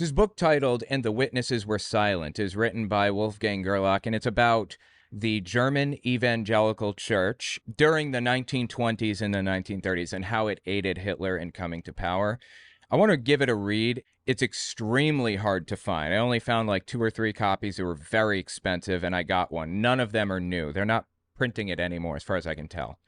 This book titled And the Witnesses Were Silent is written by Wolfgang Gerlach, and it's about the German evangelical church during the 1920s and the 1930s and how it aided Hitler in coming to power. I want to give it a read. It's extremely hard to find. I only found like 2 or 3 copies that were very expensive, and I got one. None of them are new. They're not printing it anymore, as far as I can tell.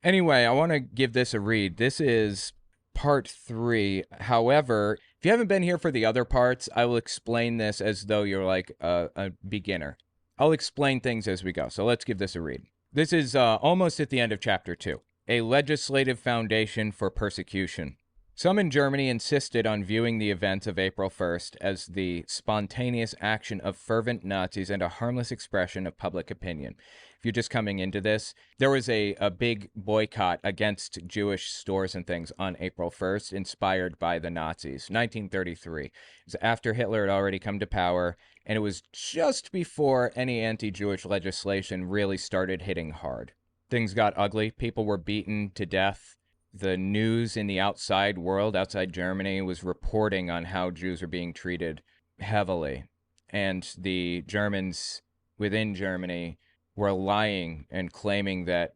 Anyway, I want to give this a read. This is part 3. However, if you haven't been here for the other parts, I will explain this as though you're like a beginner. I'll explain things as we go. So let's give this a read. This is almost at the end of chapter 2. A legislative foundation for persecution. Some in Germany insisted on viewing the events of April 1st as the spontaneous action of fervent Nazis and a harmless expression of public opinion. If you're just coming into this, there was a big boycott against Jewish stores and things on April 1st, inspired by the Nazis. 1933. It was after Hitler had already come to power, and it was just before any anti-Jewish legislation really started hitting hard. Things got ugly. People were beaten to death. The news in the outside world, outside Germany, was reporting on how Jews are being treated heavily. And the Germans within Germany were lying and claiming that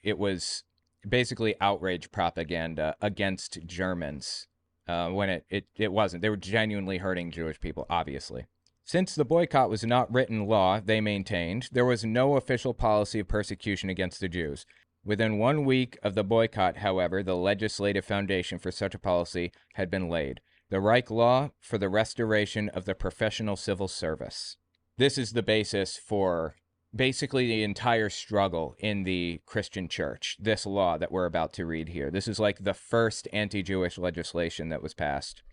it was basically outrage propaganda against Germans, when it wasn't. They were genuinely hurting Jewish people, obviously. Since the boycott was not written law, they maintained, there was no official policy of persecution against the Jews. Within 1 week of the boycott, however, the legislative foundation for such a policy had been laid. The Reich Law for the restoration of the professional civil service. This is the basis for basically the entire struggle in the Christian church, this law that we're about to read here. This is like the first anti-Jewish legislation that was passed.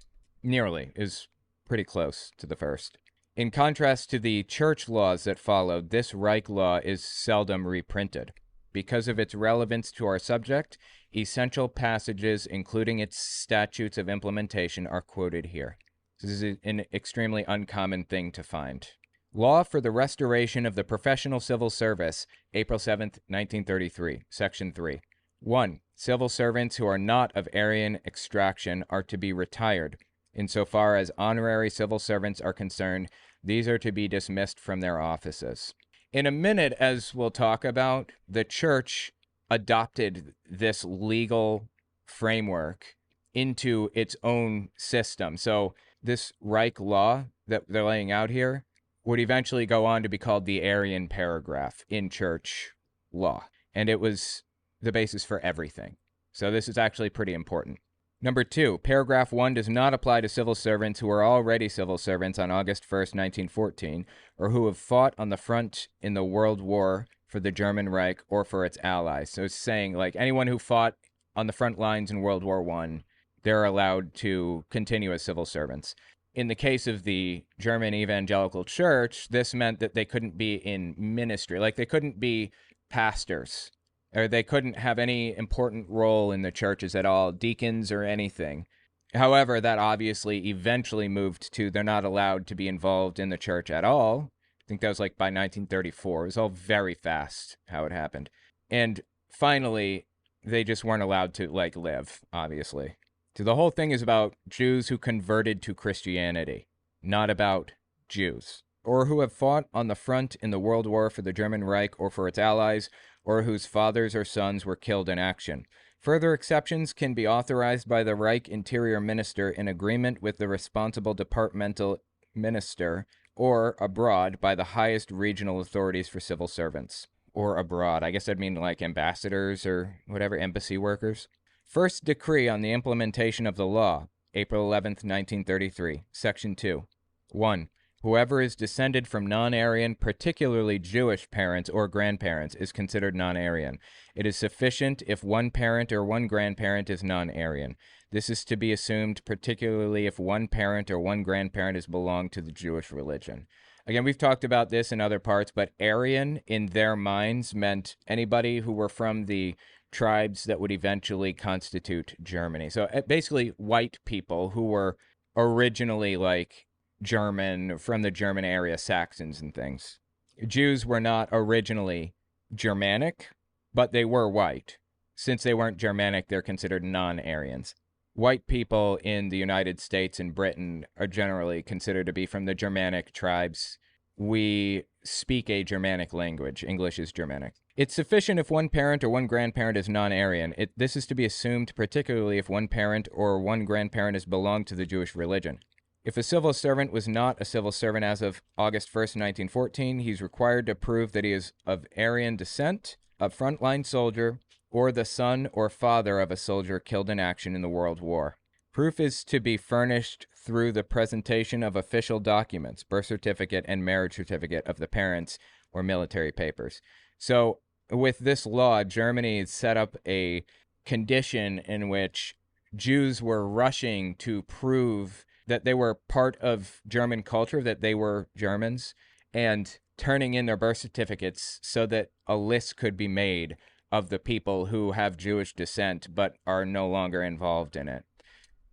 Nearly, is pretty close to the first. In contrast to the church laws that followed, this Reich Law is seldom reprinted. Because of its relevance to our subject, essential passages, including its statutes of implementation, are quoted here. This is an extremely uncommon thing to find. Law for the Restoration of the Professional Civil Service, April 7th, 1933, Section 3. 1. Civil servants who are not of Aryan extraction are to be retired. Insofar as honorary civil servants are concerned, these are to be dismissed from their offices. In a minute, as we'll talk about, the church adopted this legal framework into its own system. So this Reich Law that they're laying out here would eventually go on to be called the Aryan paragraph in church law. And it was the basis for everything. So this is actually pretty important. Number 2, paragraph 1 does not apply to civil servants who are already civil servants on August 1st, 1914, or who have fought on the front in the World War for the German Reich or for its allies. So it's saying, like, anyone who fought on the front lines in World War I, they're allowed to continue as civil servants. In the case of the German evangelical church, this meant that they couldn't be in ministry. Like, they couldn't be pastors, or they couldn't have any important role in the churches at all, deacons or anything. However, that obviously eventually moved to they're not allowed to be involved in the church at all. I think that was like by 1934. It was all very fast how it happened. And finally, they just weren't allowed to, like, live, obviously. So the whole thing is about Jews who converted to Christianity, not about Jews, or who have fought on the front in the World War for the German Reich or for its allies, or whose fathers or sons were killed in action. Further exceptions can be authorized by the Reich Interior Minister in agreement with the responsible departmental minister, or abroad by the highest regional authorities for civil servants. Or abroad. I guess that'd mean like ambassadors or whatever, embassy workers. First decree on the implementation of the law, April 11th, 1933, Section 2. 1. Whoever is descended from non-Aryan, particularly Jewish parents or grandparents, is considered non-Aryan. It is sufficient if one parent or one grandparent is non-Aryan. This is to be assumed particularly if one parent or one grandparent has belonged to the Jewish religion. Again, we've talked about this in other parts, but Aryan, in their minds, meant anybody who were from the tribes that would eventually constitute Germany. So basically white people who were originally like German, from the German area, Saxons and things. Jews were not originally Germanic, but they were white. Since they weren't Germanic, they're considered non-Aryans. white people in the United States and Britain are generally considered to be from the Germanic tribes. We speak a Germanic language. English is Germanic. It's sufficient if one parent or one grandparent is non-Aryan. This is to be assumed particularly if one parent or one grandparent has belonged to the Jewish religion. If a civil servant was not a civil servant as of August 1st, 1914, he's required to prove that he is of Aryan descent, a frontline soldier, or the son or father of a soldier killed in action in the World War. Proof is to be furnished through the presentation of official documents, birth certificate and marriage certificate of the parents, or military papers. So with this law, Germany set up a condition in which Jews were rushing to prove that they were part of German culture, that they were Germans, and turning in their birth certificates so that a list could be made of the people who have Jewish descent but are no longer involved in it,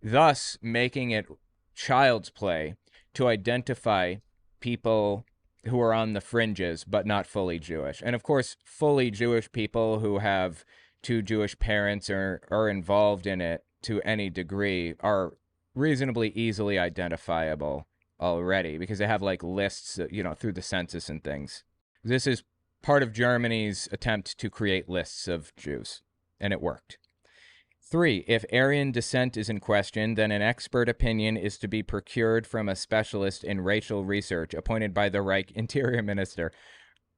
thus making it child's play to identify people who are on the fringes but not fully Jewish. And of course, fully Jewish people who have two Jewish parents or are involved in it to any degree are reasonably easily identifiable already because they have like lists, through the census and things. This is part of Germany's attempt to create lists of Jews, and it worked. 3. If Aryan descent is in question, then an expert opinion is to be procured from a specialist in racial research appointed by the Reich Interior Minister.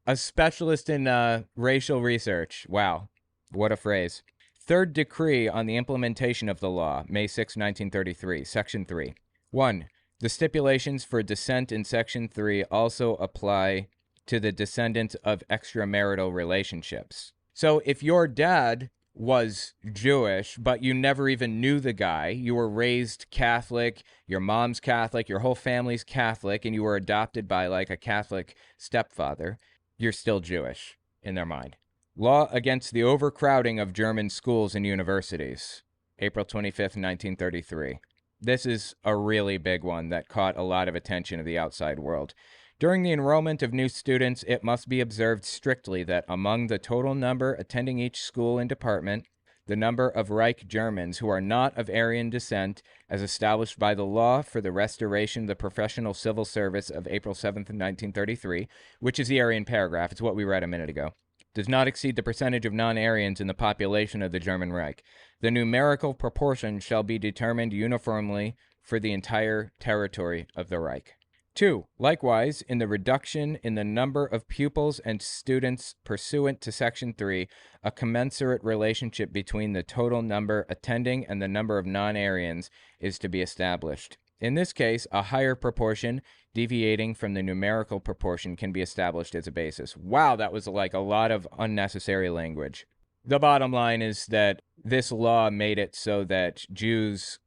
A specialist in racial research. Wow. What a phrase. Third decree on the implementation of the law, May 6, 1933, Section 3. 1. The stipulations for descent in Section 3 also apply to the descendants of extramarital relationships. So if your dad was Jewish, but you never even knew the guy, you were raised Catholic, your mom's Catholic, your whole family's Catholic, and you were adopted by like a Catholic stepfather, you're still Jewish in their mind. Law against the overcrowding of German schools and universities, April 25th, 1933. This is a really big one that caught a lot of attention of the outside world. During the enrollment of new students, it must be observed strictly that among the total number attending each school and department, the number of Reich Germans who are not of Aryan descent, as established by the law for the restoration of the professional civil service of April 7th, 1933, which is the Aryan paragraph, it's what we read a minute ago, does not exceed the percentage of non-Aryans in the population of the German Reich. The numerical proportion shall be determined uniformly for the entire territory of the Reich. 2. Likewise, in the reduction in the number of pupils and students pursuant to Section 3, a commensurate relationship between the total number attending and the number of non-Aryans is to be established. In this case, a higher proportion deviating from the numerical proportion can be established as a basis. Wow, that was like a lot of unnecessary language. The bottom line is that this law made it so that Jews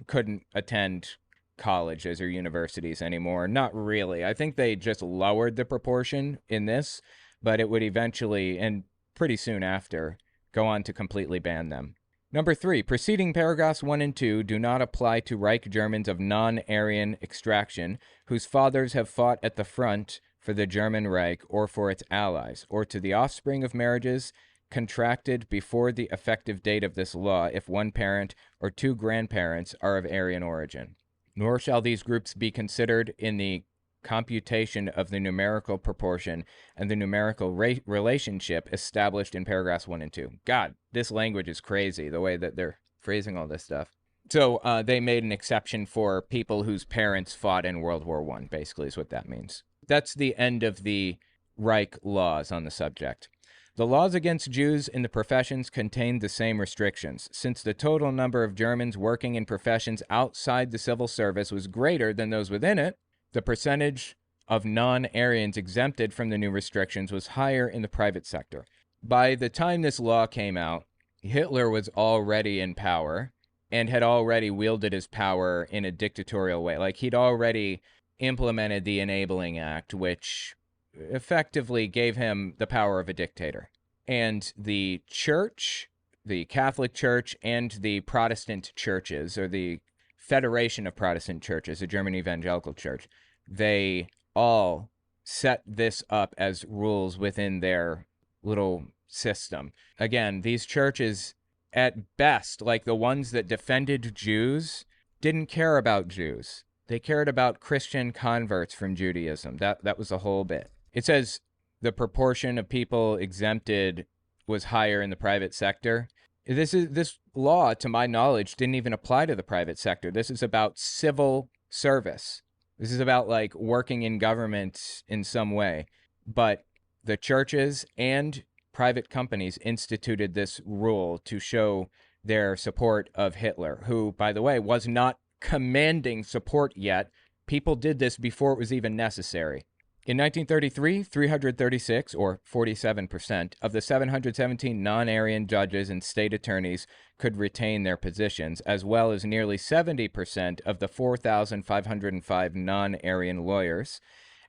couldn't attend colleges or universities anymore. Not really. I think they just lowered the proportion in this, but it would eventually, and pretty soon after, go on to completely ban them. Number 3, preceding paragraphs 1 and 2 do not apply to Reich Germans of non-Aryan extraction whose fathers have fought at the front for the German Reich or for its allies, or to the offspring of marriages contracted before the effective date of this law if one parent or two grandparents are of Aryan origin. Nor shall these groups be considered in the computation of the numerical proportion and the numerical relationship established in paragraphs 1 and 2. God, this language is crazy, the way that they're phrasing all this stuff. So they made an exception for people whose parents fought in World War I, basically is what that means. That's the end of the Reich laws on the subject. The laws against Jews in the professions contained the same restrictions. Since the total number of Germans working in professions outside the civil service was greater than those within it, the percentage of non-Aryans exempted from the new restrictions was higher in the private sector. By the time this law came out, Hitler was already in power and had already wielded his power in a dictatorial way. Like, he'd already implemented the Enabling Act, which effectively gave him the power of a dictator. And the church, the Catholic Church, and the Protestant churches, or the Federation of Protestant Churches, the German Evangelical Church, they all set this up as rules within their little system. Again, these churches at best, like the ones that defended Jews, didn't care about Jews. They cared about Christian converts from Judaism. That was the whole bit. It says the proportion of people exempted was higher in the private sector. This law, to my knowledge, didn't even apply to the private sector. This is about civil service. This is about like working in government in some way. But the churches and private companies instituted this rule to show their support of Hitler, who, by the way, was not commanding support yet. People did this before it was even necessary. In 1933, 336, or 47%, of the 717 non-Aryan judges and state attorneys could retain their positions, as well as nearly 70% of the 4,505 non-Aryan lawyers,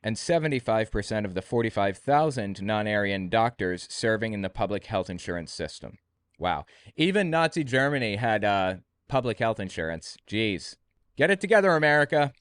and 75% of the 45,000 non-Aryan doctors serving in the public health insurance system. Wow. Even Nazi Germany had public health insurance. Jeez. Get it together, America.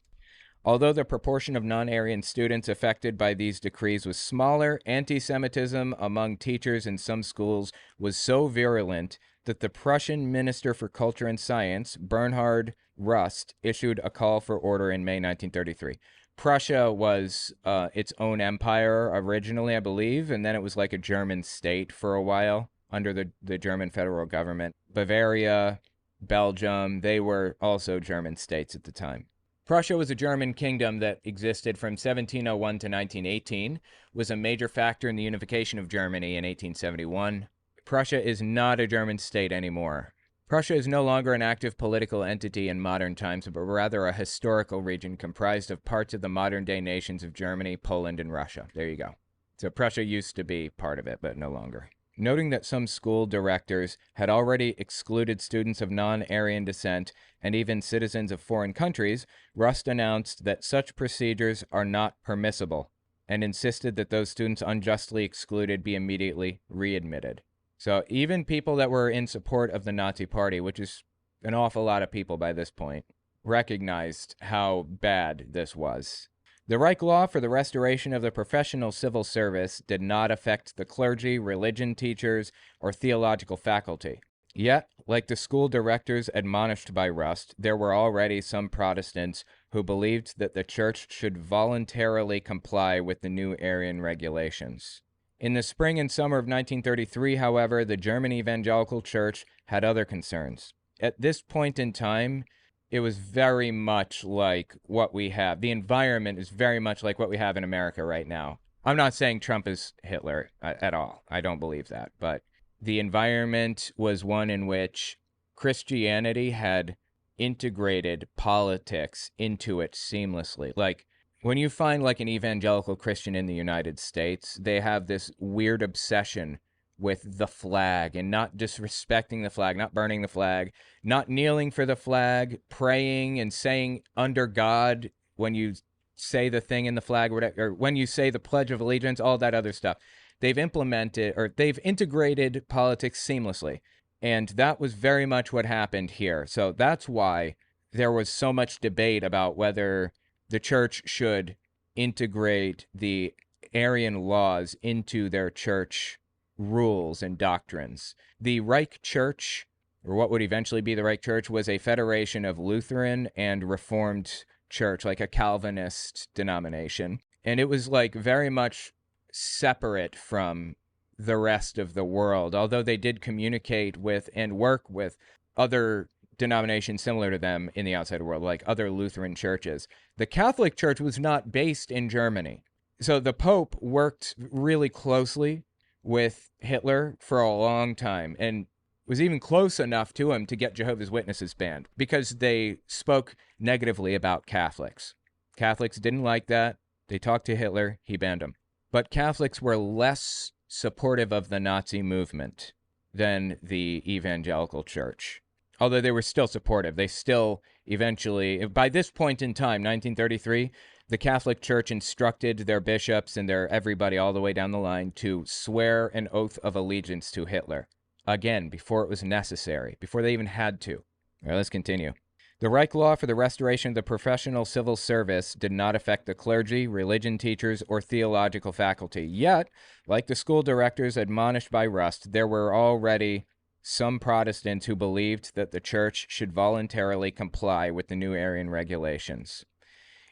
Although the proportion of non-Aryan students affected by these decrees was smaller, anti-Semitism among teachers in some schools was so virulent that the Prussian Minister for Culture and Science, Bernhard Rust, issued a call for order in May 1933. Prussia was its own empire originally, I believe, and then it was like a German state for a while under the German federal government. Bavaria, Belgium, they were also German states at the time. Prussia was a German kingdom that existed from 1701 to 1918, was a major factor in the unification of Germany in 1871. Prussia is not a German state anymore. Prussia is no longer an active political entity in modern times, but rather a historical region comprised of parts of the modern-day nations of Germany, Poland, and Russia. There you go. So Prussia used to be part of it, but no longer. Noting that some school directors had already excluded students of non-Aryan descent and even citizens of foreign countries, Rust announced that such procedures are not permissible and insisted that those students unjustly excluded be immediately readmitted. So even people that were in support of the Nazi Party, which is an awful lot of people by this point, recognized how bad this was. The Reich Law for the restoration of the professional civil service did not affect the clergy, religion teachers, or theological faculty. Yet, like the school directors admonished by Rust, there were already some Protestants who believed that the church should voluntarily comply with the new Aryan regulations. In the spring and summer of 1933, however, the German evangelical church had other concerns. At this point in time, it was very much like what we have. The environment is very much like what we have in America right now. I'm not saying Trump is Hitler at all. I don't believe that. But the environment was one in which Christianity had integrated politics into it seamlessly. Like, when you find like an evangelical Christian in the United States, they have this weird obsession with the flag and not disrespecting the flag, not burning the flag, not kneeling for the flag, praying and saying under God when you say the thing in the flag, or when you say the Pledge of Allegiance, all that other stuff. They've integrated politics seamlessly. And that was very much what happened here. So that's why there was so much debate about whether the church should integrate the Aryan laws into their church rules and doctrines. The Reich Church, or what would eventually be the Reich Church, was a federation of Lutheran and Reformed church, like a Calvinist denomination. And it was like very much separate from the rest of the world, although they did communicate with and work with other denominations similar to them in the outside world, like other Lutheran churches. The Catholic Church was not based in Germany. So the Pope worked really closely with Hitler for a long time and was even close enough to him to get Jehovah's Witnesses banned because they spoke negatively about Catholics. Catholics didn't like that. They talked to Hitler. He banned them. But Catholics were less supportive of the Nazi movement than the evangelical church. Although they were still supportive. They still eventually, by this point in time, 1933, the Catholic Church instructed their bishops and their everybody all the way down the line to swear an oath of allegiance to Hitler. Again, before it was necessary, before they even had to. All right, let's continue. The Reich Law for the restoration of the professional civil service did not affect the clergy, religion teachers, or theological faculty. Yet, like the school directors admonished by Rust, there were already some Protestants who believed that the church should voluntarily comply with the new Arian regulations.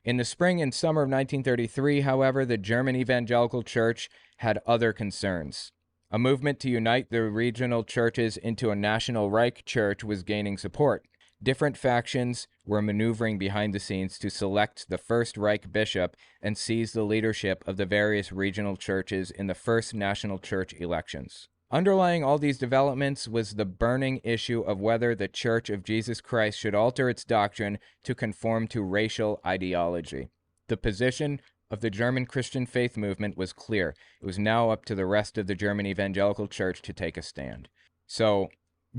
In the spring and summer of 1933, however, the German evangelical church had other concerns. A movement to unite the regional churches into a national Reich church was gaining support. Different factions were maneuvering behind the scenes to select the first Reich bishop and seize the leadership of the various regional churches in the first national church elections. Underlying all these developments was the burning issue of whether the Church of Jesus Christ should alter its doctrine to conform to racial ideology. The position of the German Christian faith movement was clear. It was now up to the rest of the German evangelical church to take a stand. So,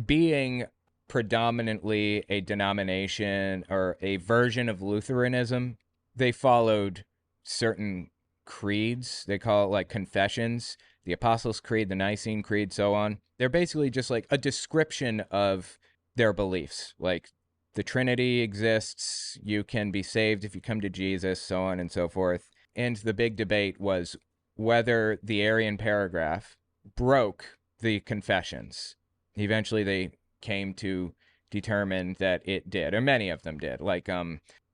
being predominantly a denomination or a version of Lutheranism, they followed certain creeds. They call it like confessions, the Apostles' Creed, the Nicene Creed, so on. They're basically just like a description of their beliefs. Like the Trinity exists, you can be saved if you come to Jesus, so on and so forth. And the big debate was whether the Arian paragraph broke the confessions. Eventually they came to determine that it did, or many of them did. Like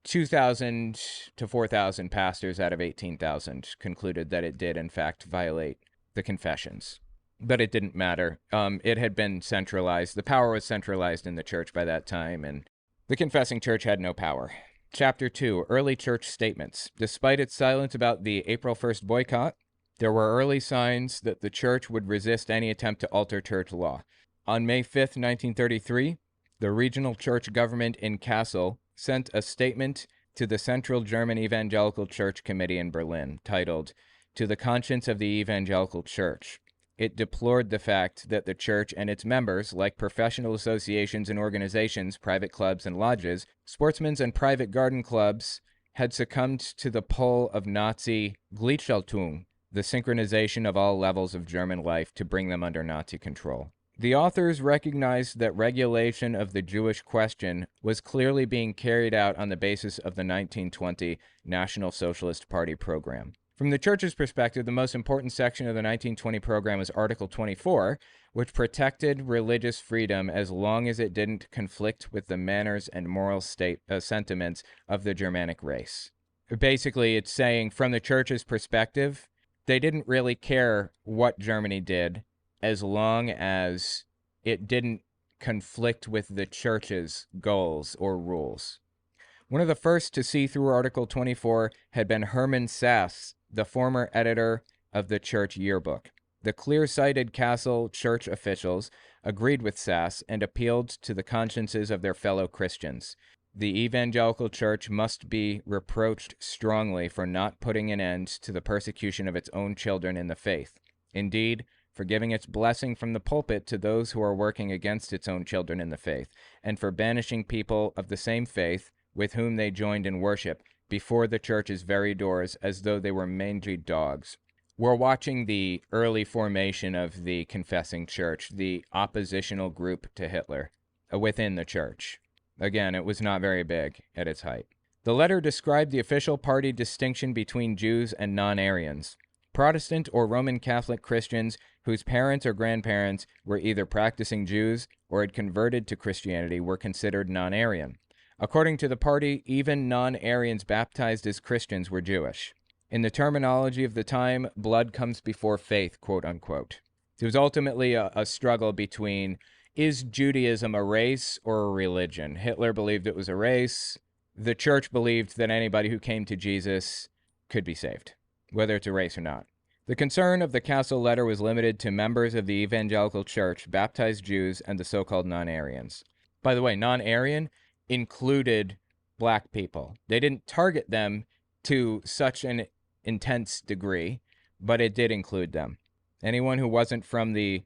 2,000 to 4,000 pastors out of 18,000 concluded that it did, in fact, violate the confessions. But it didn't matter. It had been centralized. The power was centralized in the church by that time, and the confessing church had no power. Chapter 2, Early Church Statements. Despite its silence about the April 1st boycott, there were early signs that the church would resist any attempt to alter church law. On May 5th, 1933, the regional church government in Kassel sent a statement to the Central German Evangelical Church Committee in Berlin, titled, "To the Conscience of the Evangelical Church." It deplored the fact that the church and its members, like professional associations and organizations, private clubs and lodges, sportsmen's and private garden clubs, had succumbed to the pull of Nazi Gleichschaltung, the synchronization of all levels of German life to bring them under Nazi control. The authors recognized that regulation of the Jewish question was clearly being carried out on the basis of the 1920 National Socialist Party program. From the church's perspective, the most important section of the 1920 program was Article 24, which protected religious freedom as long as it didn't conflict with the manners and moral sentiments of the Germanic race. Basically, it's saying from the church's perspective, they didn't really care what Germany did as long as it didn't conflict with the church's goals or rules. One of the first to see through Article 24 had been Hermann Sass, the former editor of the church yearbook. The clear-sighted Kassel church officials agreed with Sass and appealed to the consciences of their fellow Christians. The evangelical church must be reproached strongly for not putting an end to the persecution of its own children in the faith. Indeed, for giving its blessing from the pulpit to those who are working against its own children in the faith, and for banishing people of the same faith with whom they joined in worship before the church's very doors as though they were mangy dogs. We're watching the early formation of the confessing church, the oppositional group to Hitler, within the church. Again, it was not very big at its height. The letter described the official party distinction between Jews and non-Aryans. Protestant or Roman Catholic Christians whose parents or grandparents were either practicing Jews or had converted to Christianity were considered non-Aryan. According to the party, even non-Aryans baptized as Christians were Jewish. In the terminology of the time, blood comes before faith, quote unquote. It was ultimately a struggle between, is Judaism a race or a religion? Hitler believed it was a race. The church believed that anybody who came to Jesus could be saved, whether it's a race or not. The concern of the Kassel letter was limited to members of the evangelical church, baptized Jews, and the so-called non-Aryans. By the way, non-Aryan included black people. They didn't target them to such an intense degree, but it did include them. Anyone who wasn't from the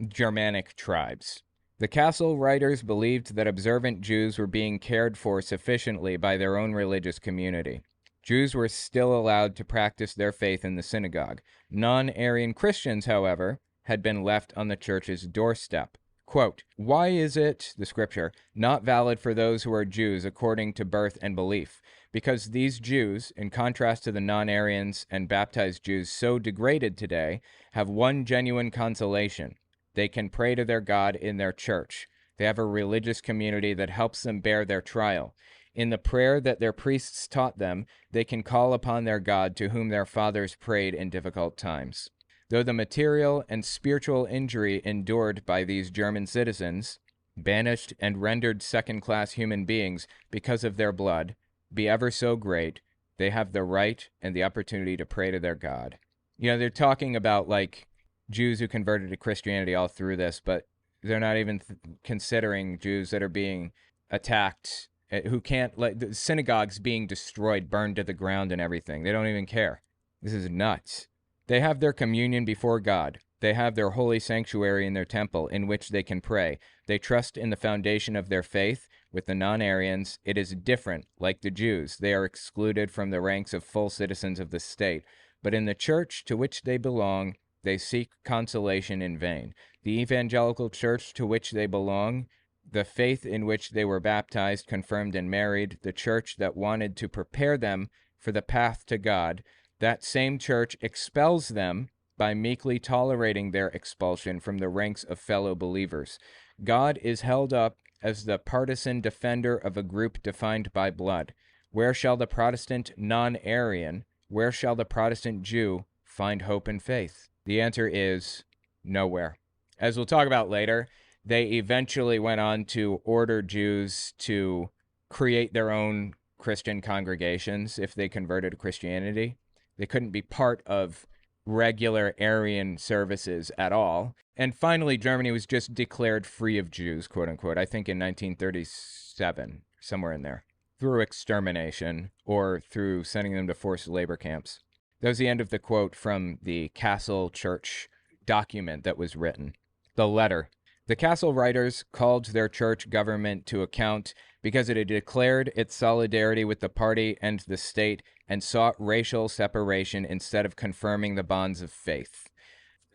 Germanic tribes. The Kassel writers believed that observant Jews were being cared for sufficiently by their own religious community. Jews were still allowed to practice their faith in the synagogue. Non-Aryan Christians, however, had been left on the church's doorstep. Quote, "Why is it, the scripture, not valid for those who are Jews according to birth and belief? Because these Jews, in contrast to the non-Aryans and baptized Jews so degraded today, have one genuine consolation. They can pray to their God in their church. They have a religious community that helps them bear their trial. In the prayer that their priests taught them, they can call upon their God to whom their fathers prayed in difficult times. Though the material and spiritual injury endured by these German citizens, banished and rendered second-class human beings because of their blood, be ever so great, they have the right and the opportunity to pray to their God. You know, they're talking about, like, Jews who converted to Christianity all through this, but they're not even considering Jews that are being attacked, who can't, like, the synagogues being destroyed, burned to the ground and everything. They don't even care. This is nuts. They have their communion before God. They have their holy sanctuary in their temple in which they can pray. They trust in the foundation of their faith. With the non-Aryans, it is different. Like the Jews, they are excluded from the ranks of full citizens of the state. But in the church to which they belong, they seek consolation in vain. The evangelical church to which they belong, the faith in which they were baptized, confirmed, and married, the church that wanted to prepare them for the path to God, that same church expels them by meekly tolerating their expulsion from the ranks of fellow believers. God is held up as the partisan defender of a group defined by blood. Where shall the Protestant non-Aryan, where shall the Protestant Jew find hope and faith? The answer is nowhere. As we'll talk about later, they eventually went on to order Jews to create their own Christian congregations if they converted to Christianity. They couldn't be part of regular Aryan services at all. And finally, Germany was just declared free of Jews, quote unquote, I think in 1937, somewhere in there, through extermination or through sending them to forced labor camps. That was the end of the quote from the Castle Church document that was written. The letter. The Castle writers called their church government to account because it had declared its solidarity with the party and the state and sought racial separation instead of confirming the bonds of faith.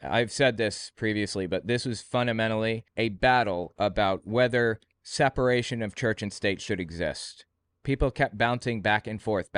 I've said this previously, but this was fundamentally a battle about whether separation of church and state should exist. People kept bouncing back and forth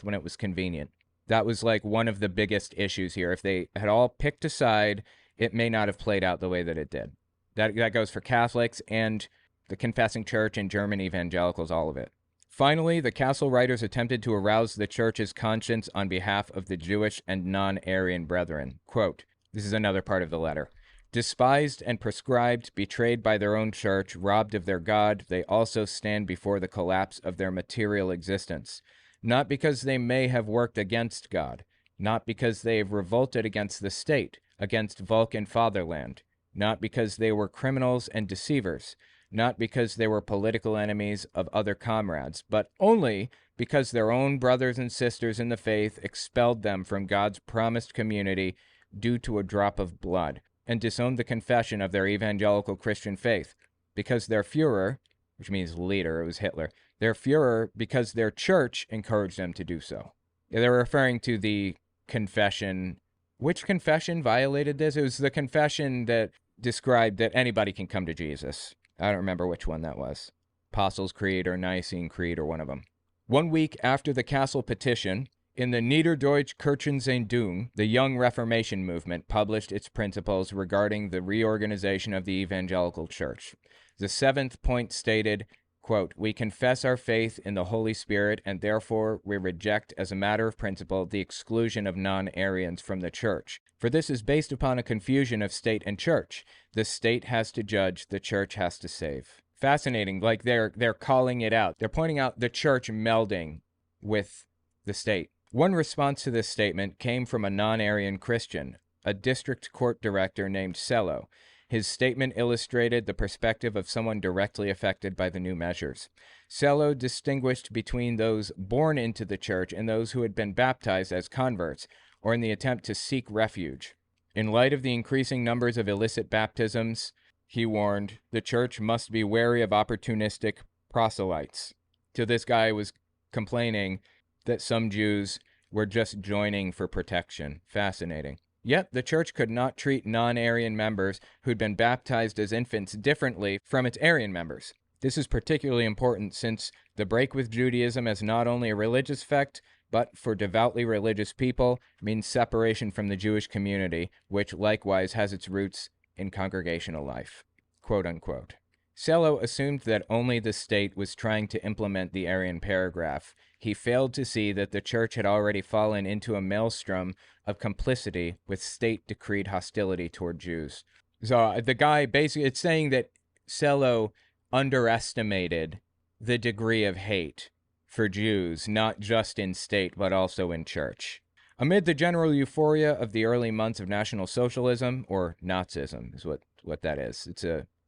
when it was convenient. That was like one of the biggest issues here. If they had all picked a side, it may not have played out the way that it did. That goes for Catholics and the confessing church and German evangelicals, all of it. Finally, the Castle writers attempted to arouse the church's conscience on behalf of the Jewish and non-Aryan brethren. Quote, this is another part of the letter. Despised and proscribed, betrayed by their own church, robbed of their God, they also stand before the collapse of their material existence. Not because they may have worked against God, not because they have revolted against the state, against Vulcan fatherland, not because they were criminals and deceivers, not because they were political enemies of other comrades, but only because their own brothers and sisters in the faith expelled them from God's promised community due to a drop of blood, and disowned the confession of their evangelical Christian faith, because their Führer, which means leader, it was Hitler, their Führer because their church encouraged them to do so. They're referring to the confession. Which confession violated this? It was the confession that described that anybody can come to Jesus. I don't remember which one that was. Apostles' Creed or Nicene Creed or one of them. 1 week after the Castle petition, in the Niederdeutsche Kirchensendung, the Young Reformation movement published its principles regarding the reorganization of the evangelical church. The seventh point stated, quote, we confess our faith in the Holy Spirit, and therefore we reject as a matter of principle the exclusion of non-Aryans from the church. For this is based upon a confusion of state and church. The state has to judge, the church has to save. Fascinating, like they're calling it out. They're pointing out the church melding with the state. One response to this statement came from a non-Aryan Christian, a district court director named Cello. His statement illustrated the perspective of someone directly affected by the new measures. Cello distinguished between those born into the church and those who had been baptized as converts, or in the attempt to seek refuge. In light of the increasing numbers of illicit baptisms, he warned, the church must be wary of opportunistic proselytes. So this guy was complaining that some Jews were just joining for protection. Fascinating. Yet the church could not treat non-Aryan members who'd been baptized as infants differently from its Aryan members. This is particularly important since the break with Judaism has not only a religious effect, but for devoutly religious people means separation from the Jewish community, which likewise has its roots in congregational life, quote unquote. Sello assumed that only the state was trying to implement the Arian paragraph. He failed to see that the church had already fallen into a maelstrom of complicity with state-decreed hostility toward Jews. So the guy basically, it's saying that Sello underestimated the degree of hate for Jews, not just in state, but also in church. Amid the general euphoria of the early months of National Socialism, or Nazism is what that is.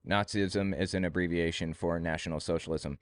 Nazism is an abbreviation for National Socialism.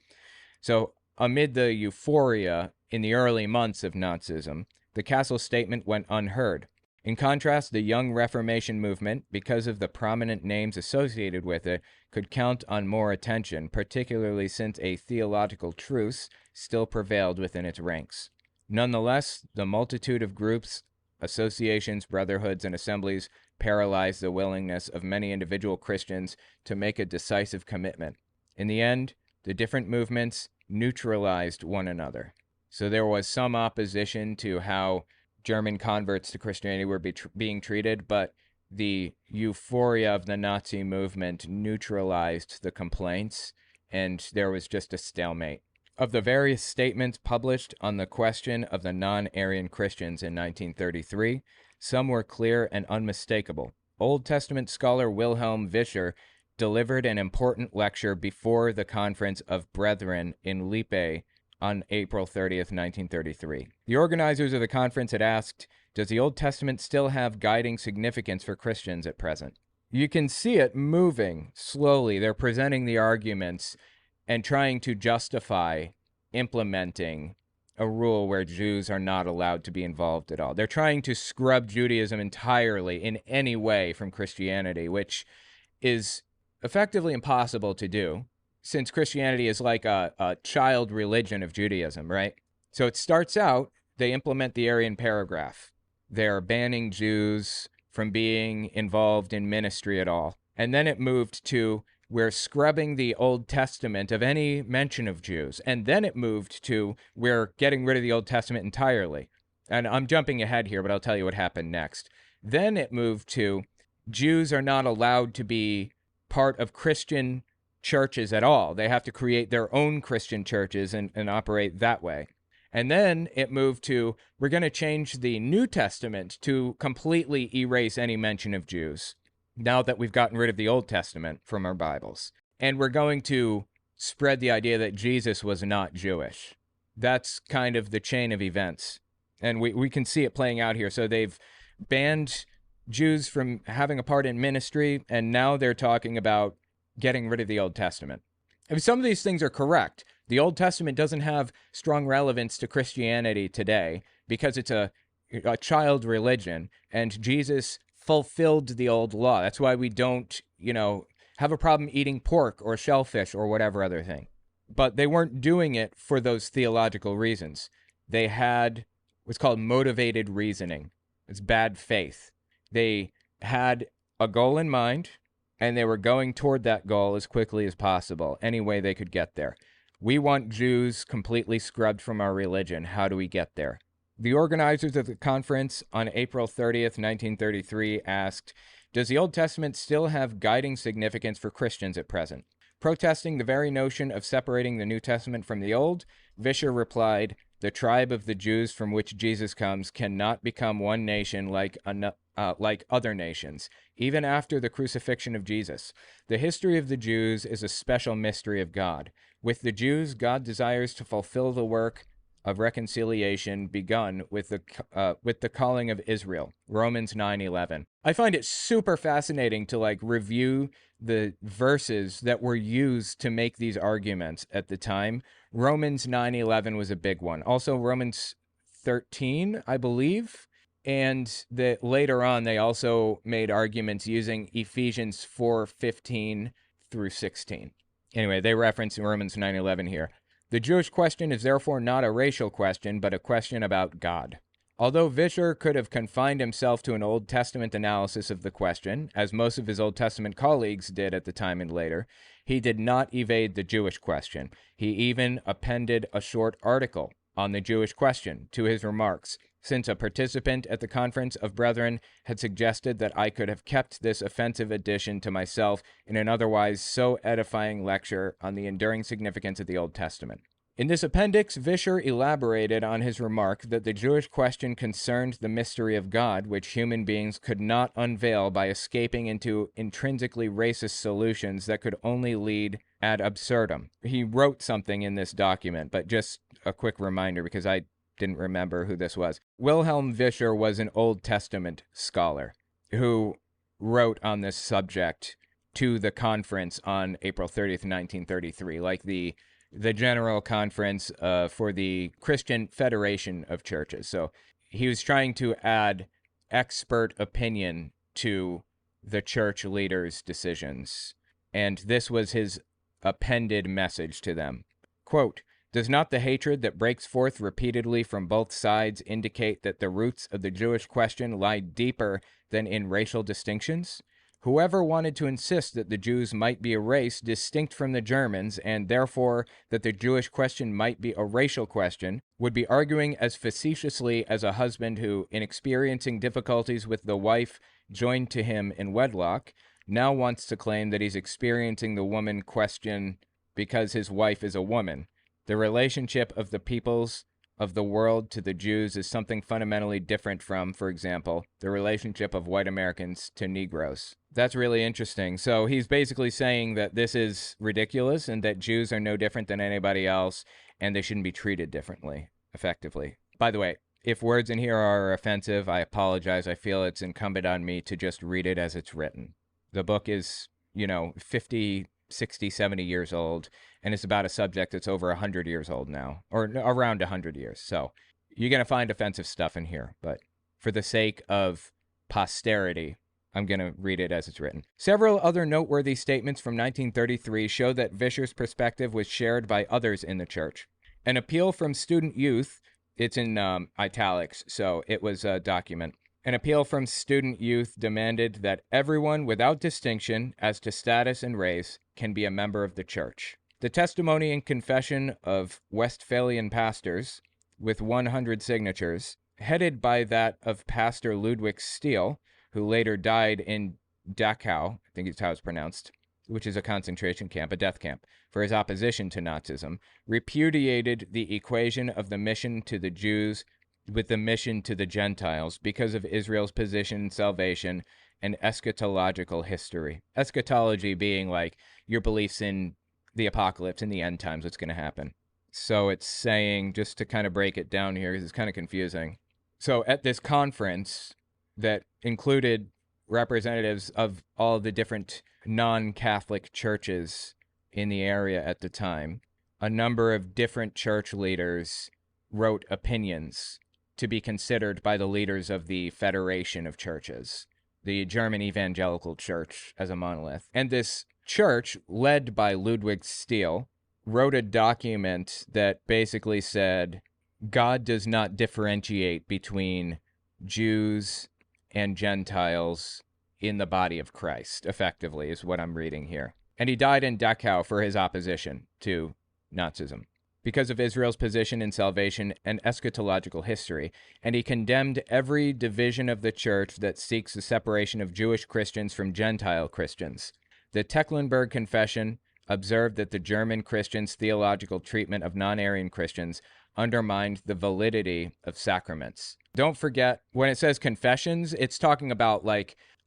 So amid the euphoria in the early months of Nazism, the Castle statement went unheard. In contrast, the young Reformation movement, because of the prominent names associated with it, could count on more attention, particularly since a theological truce still prevailed within its ranks. Nonetheless, the multitude of groups, associations, brotherhoods, and assemblies paralyzed the willingness of many individual Christians to make a decisive commitment. In the end, the different movements neutralized one another. So there was some opposition to how German converts to Christianity were being treated, but the euphoria of the Nazi movement neutralized the complaints, and there was just a stalemate. Of the various statements published on the question of the non-Aryan Christians in 1933, some were clear and unmistakable. Old Testament scholar Wilhelm Vischer delivered an important lecture before the Conference of Brethren in Lippe on April 30th, 1933. The organizers of the conference had asked, does the Old Testament still have guiding significance for Christians at present? You can see it moving slowly. They're presenting the arguments and trying to justify implementing a rule where Jews are not allowed to be involved at all. They're trying to scrub Judaism entirely in any way from Christianity, which is effectively impossible to do, since Christianity is like a child religion of Judaism, right? So it starts out, they implement the Arian paragraph. They're banning Jews from being involved in ministry at all. And then it moved to, we're scrubbing the Old Testament of any mention of Jews. And then it moved to, we're getting rid of the Old Testament entirely. And I'm jumping ahead here, but I'll tell you what happened next. Then it moved to, Jews are not allowed to be part of Christian churches at all. They have to create their own Christian churches and operate that way. And then it moved to, we're going to change the New Testament to completely erase any mention of Jews, now that we've gotten rid of the Old Testament from our Bibles. And we're going to spread the idea that Jesus was not Jewish. That's kind of the chain of events. And we can see it playing out here. So they've banned Jews from having a part in ministry, and now they're talking about getting rid of the Old Testament. I mean, some of these things are correct. The Old Testament doesn't have strong relevance to Christianity today because it's a child religion, and Jesus fulfilled the old law. That's why we don't, have a problem eating pork or shellfish or whatever other thing. But they weren't doing it for those theological reasons. They had what's called motivated reasoning. It's bad faith. They had a goal in mind, and they were going toward that goal as quickly as possible, any way they could get there. We want Jews completely scrubbed from our religion. How do we get there? The organizers of the conference on April 30th, 1933 asked, does the Old Testament still have guiding significance for Christians at present? Protesting the very notion of separating the New Testament from the Old, Vischer replied, the tribe of the Jews from which Jesus comes cannot become one nation like other nations, even after the crucifixion of Jesus. The history of the Jews is a special mystery of God. With the Jews, God desires to fulfill the work of reconciliation begun with the calling of Israel. Romans 9:11. I find it super fascinating to review the verses that were used to make these arguments at the time. Romans 9:11 was a big one. Also Romans 13, I believe. And that later on, they also made arguments using Ephesians 4:15 through 16. Anyway, they reference Romans 9:11 here. The Jewish question is therefore not a racial question, but a question about God. Although Vischer could have confined himself to an Old Testament analysis of the question, as most of his Old Testament colleagues did at the time and later, he did not evade the Jewish question. He even appended a short article on the Jewish question to his remarks, since a participant at the Conference of Brethren had suggested that I could have kept this offensive addition to myself in an otherwise so edifying lecture on the enduring significance of the Old Testament. In this appendix, Vischer elaborated on his remark that the Jewish question concerned the mystery of God, which human beings could not unveil by escaping into intrinsically racist solutions that could only lead ad absurdum. He wrote something in this document, but just a quick reminder because I didn't remember who this was. Wilhelm Vischer was an Old Testament scholar who wrote on this subject to the conference on April 30th, 1933, like the General Conference for the Christian Federation of Churches. So he was trying to add expert opinion to the church leaders' decisions. And this was his appended message to them. Quote, "Does not the hatred that breaks forth repeatedly from both sides indicate that the roots of the Jewish question lie deeper than in racial distinctions? Whoever wanted to insist that the Jews might be a race distinct from the Germans, and therefore that the Jewish question might be a racial question, would be arguing as facetiously as a husband who, in experiencing difficulties with the wife joined to him in wedlock, now wants to claim that he's experiencing the woman question because his wife is a woman. The relationship of the peoples of the world to the Jews is something fundamentally different from, for example, the relationship of white Americans to Negroes." That's really interesting. So he's basically saying that this is ridiculous and that Jews are no different than anybody else and they shouldn't be treated differently, effectively. By the way, if words in here are offensive, I apologize. I feel it's incumbent on me to just read it as it's written. The book is, 50, 60, 70 years old, and it's about a subject that's over 100 years old now, or around 100 years. So you're going to find offensive stuff in here, but for the sake of posterity, I'm going to read it as it's written. Several other noteworthy statements from 1933 show that Vischer's perspective was shared by others in the church. An appeal from student youth, it's in italics, so it was a document. An appeal from student youth demanded that everyone without distinction as to status and race can be a member of the church. The testimony and confession of Westphalian pastors, with 100 signatures, headed by that of Pastor Ludwig Steele, who later died in Dachau, I think it's how it's pronounced, which is a concentration camp, a death camp, for his opposition to Nazism, repudiated the equation of the mission to the Jews with the mission to the Gentiles because of Israel's position in salvation and eschatological history. Eschatology being like your beliefs in the apocalypse, in the end times, what's going to happen. So it's saying, just to kind of break it down here, because it's kind of confusing. So at this conference that included representatives of all the different non-Catholic churches in the area at the time, a number of different church leaders wrote opinions to be considered by the leaders of the Federation of Churches, the German Evangelical Church as a monolith. And this church, led by Ludwig Steele, wrote a document that basically said God does not differentiate between Jews and Gentiles in the body of Christ, effectively, is what I'm reading here. And he died in Dachau for his opposition to Nazism, because of Israel's position in salvation and eschatological history, and he condemned every division of the church that seeks the separation of Jewish Christians from Gentile Christians. The Tecklenburg Confession observed that the German Christians' theological treatment of non-Aryan Christians undermined the validity of sacraments. Don't forget, when it says confessions, it's talking about,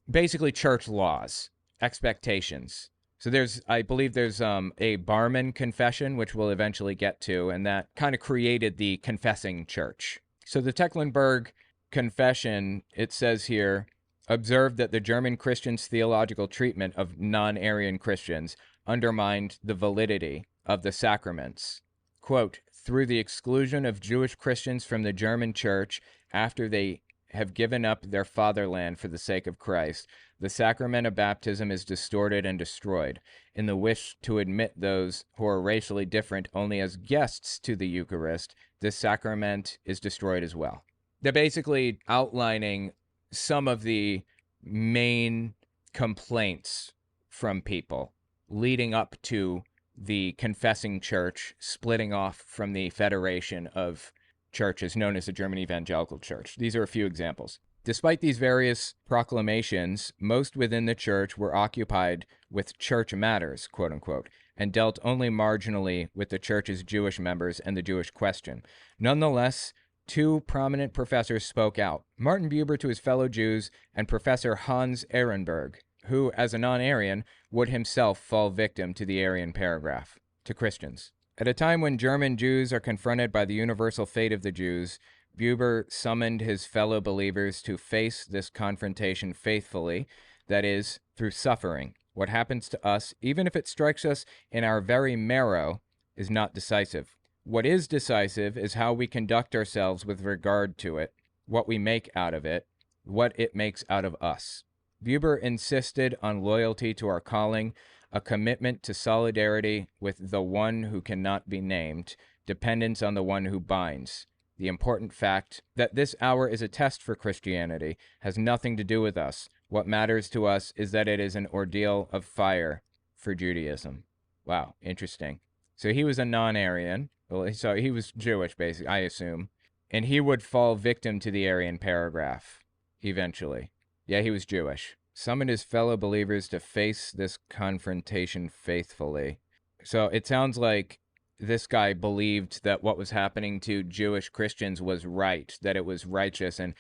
basically church laws, expectations. So I believe there's a Barman confession, which we'll eventually get to, and that kind of created the confessing church. So the Tecklenburg Confession, it says here, observed that the German Christians' theological treatment of non-Aryan Christians undermined the validity of the sacraments. Quote, "Through the exclusion of Jewish Christians from the German church after they have given up their fatherland for the sake of Christ, the sacrament of baptism is distorted and destroyed. In the wish to admit those who are racially different only as guests to the Eucharist, this sacrament is destroyed as well." They're basically outlining some of the main complaints from people leading up to the confessing church splitting off from the Federation of churches known as the German Evangelical Church. These are a few examples. Despite these various proclamations, most within the church were occupied with church matters, quote unquote, and dealt only marginally with the church's Jewish members and the Jewish question. Nonetheless, two prominent professors spoke out, Martin Buber to his fellow Jews and Professor Hans Ehrenberg, who, as a non-Aryan, would himself fall victim to the Aryan paragraph, to Christians. At a time when German Jews are confronted by the universal fate of the Jews, Buber summoned his fellow believers to face this confrontation faithfully, that is, through suffering. What happens to us, even if it strikes us in our very marrow, is not decisive. What is decisive is how we conduct ourselves with regard to it, what we make out of it, what it makes out of us. Buber insisted on loyalty to our calling, a commitment to solidarity with the one who cannot be named, dependence on the one who binds. The important fact that this hour is a test for Christianity has nothing to do with us. What matters to us is that it is an ordeal of fire for Judaism. Wow, interesting. So he was a non-Aryan. So he was Jewish, basically, I assume. And he would fall victim to the Aryan paragraph, eventually. Yeah, he was Jewish. Summoned his fellow believers to face this confrontation faithfully. So it sounds like this guy believed that what was happening to Jewish Christians was right, that it was righteous, and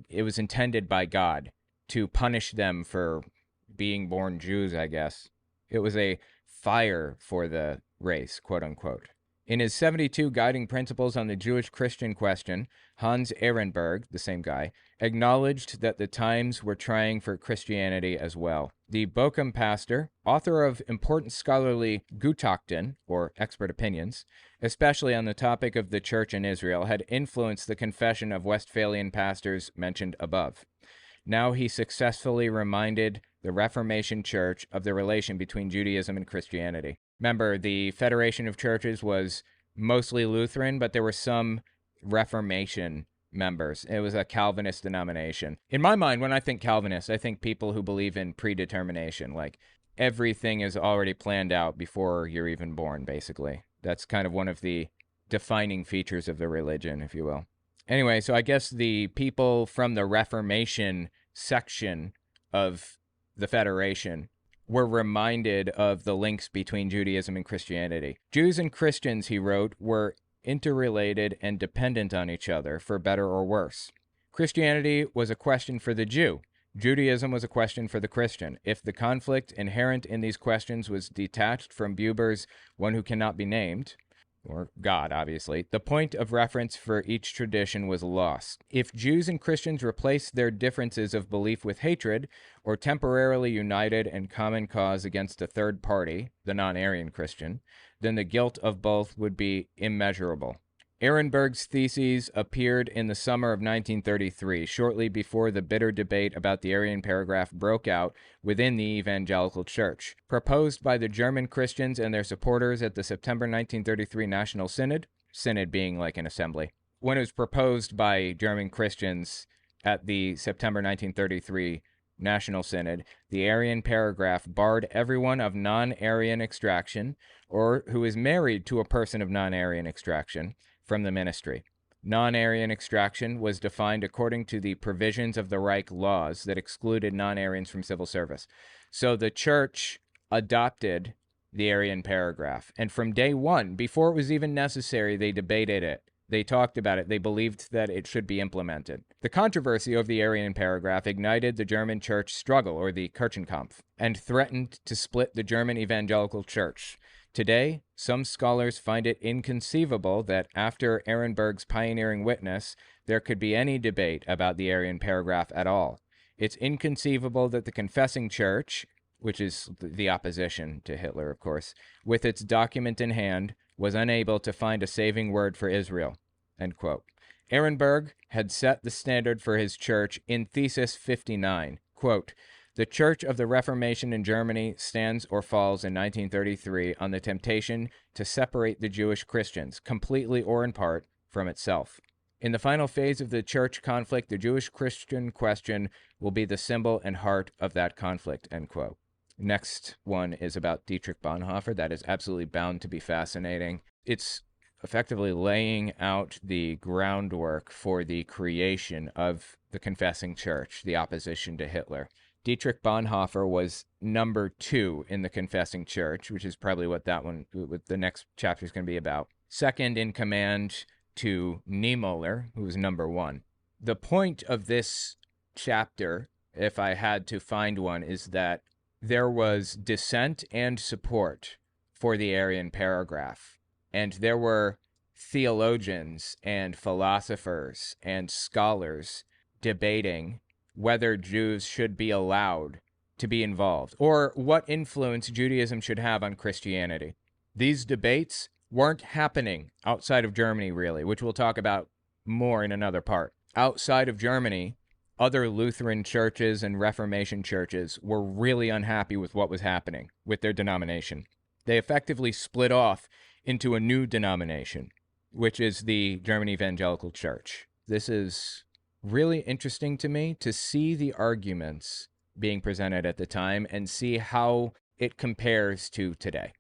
it was intended by God to punish them for being born Jews, I guess. It was a fire for the race, quote unquote. In his 72 guiding principles on the Jewish-Christian question, Hans Ehrenberg, the same guy, acknowledged that the times were trying for Christianity as well. The Bochum pastor, author of important scholarly Gutachten, or expert opinions, especially on the topic of the church in Israel, had influenced the confession of Westphalian pastors mentioned above. Now he successfully reminded the Reformation Church of the relation between Judaism and Christianity. Remember, the Federation of Churches was mostly Lutheran, but there were some Reformation members. It was a Calvinist denomination. In my mind, when I think Calvinist, I think people who believe in predetermination, like everything is already planned out before you're even born, basically. That's kind of one of the defining features of the religion, if you will. Anyway, so I guess the people from the Reformation section of the Federation were reminded of the links between Judaism and Christianity. Jews and Christians, he wrote, were interrelated and dependent on each other, for better or worse. Christianity was a question for the Jew. Judaism was a question for the Christian. If the conflict inherent in these questions was detached from Buber's one who cannot be named, or God, obviously, the point of reference for each tradition was lost. If Jews and Christians replaced their differences of belief with hatred, or temporarily united in common cause against a third party, the non-Aryan Christian, then the guilt of both would be immeasurable. Ehrenberg's theses appeared in the summer of 1933, shortly before the bitter debate about the Aryan paragraph broke out within the Evangelical Church. Proposed by the German Christians and their supporters at the September 1933 National Synod being like an assembly. When it was proposed by German Christians at the September 1933 National Synod, the Aryan paragraph barred everyone of non-Aryan extraction or who is married to a person of non-Aryan extraction from the ministry. Non-Aryan extraction was defined according to the provisions of the Reich laws that excluded non-Aryans from civil service. So the church adopted the Aryan paragraph. And from day one, before it was even necessary, they debated it. They talked about it. They believed that it should be implemented. The controversy over the Aryan paragraph ignited the German church struggle, or the Kirchenkampf, and threatened to split the German evangelical church. Today, some scholars find it inconceivable that after Ehrenberg's pioneering witness, there could be any debate about the Aryan paragraph at all. It's inconceivable that the confessing church, which is the opposition to Hitler, of course, with its document in hand, was unable to find a saving word for Israel. End quote. Ehrenberg had set the standard for his church in Thesis 59. Quote, "The Church of the Reformation in Germany stands or falls in 1933 on the temptation to separate the Jewish Christians, completely or in part, from itself. In the final phase of the church conflict, the Jewish-Christian question will be the symbol and heart of that conflict." End quote. Next one is about Dietrich Bonhoeffer. That is absolutely bound to be fascinating. It's effectively laying out the groundwork for the creation of the confessing church, the opposition to Hitler. Dietrich Bonhoeffer was number 2 in the confessing church, which is probably what the next chapter is going to be about. Second in command to Niemöller, who was number 1. The point of this chapter, if I had to find one, is that there was dissent and support for the Arian paragraph. And there were theologians and philosophers and scholars debating whether Jews should be allowed to be involved, or what influence Judaism should have on Christianity. These debates weren't happening outside of Germany, really, which we'll talk about more in another part. Outside of Germany, other Lutheran churches and Reformation churches were really unhappy with what was happening with their denomination. They effectively split off into a new denomination, which is the German Evangelical Church. This is really interesting to me to see the arguments being presented at the time and see how it compares to today.